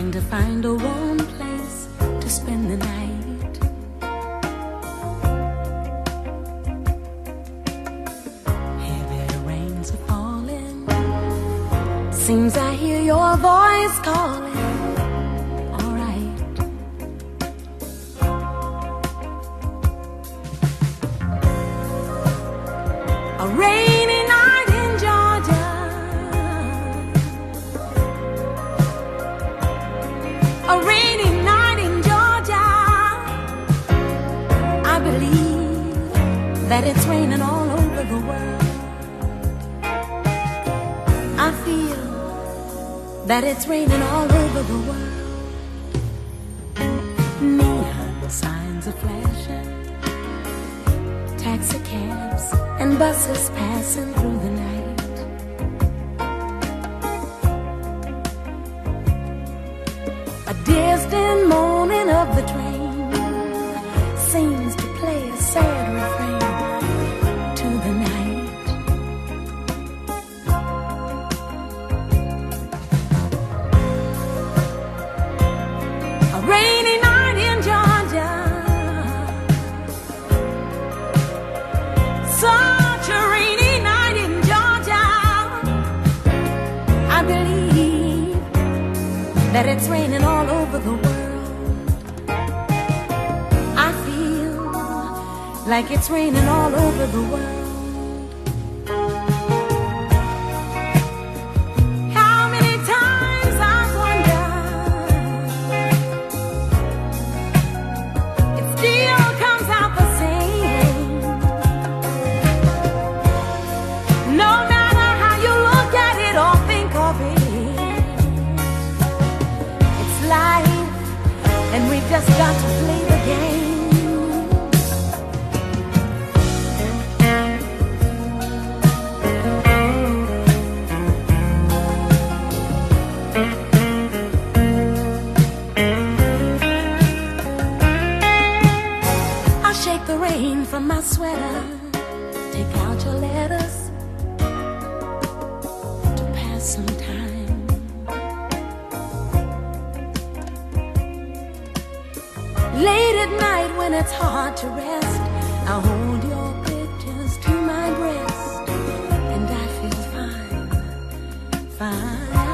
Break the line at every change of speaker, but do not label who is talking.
trying to find a warm place to spend the night. Heavy rains are falling, seems I hear your voice calling. All right. A rainy night in Georgia, a rainy night in Georgia. I believe that it's raining all over the world. I feel that it's raining all over the world. Neon signs are flashing, taxi cabs and buses passing through the night. A distant moaning of the train seems to play a sad refrain to the night. A rainy night in Georgia, such a rainy night in Georgia. I believe that it's raining all over the world. I feel like it's raining all over the world. How many times I wonder, it still comes out the same. No matter how you look at it or think of it, it's life, and we've just got to play the game. I'll shake the rain from my sweater, take out your letters to pass some time. Late at night when it's hard to rest, I'll hold your pictures to my breast, and I feel fine, fine.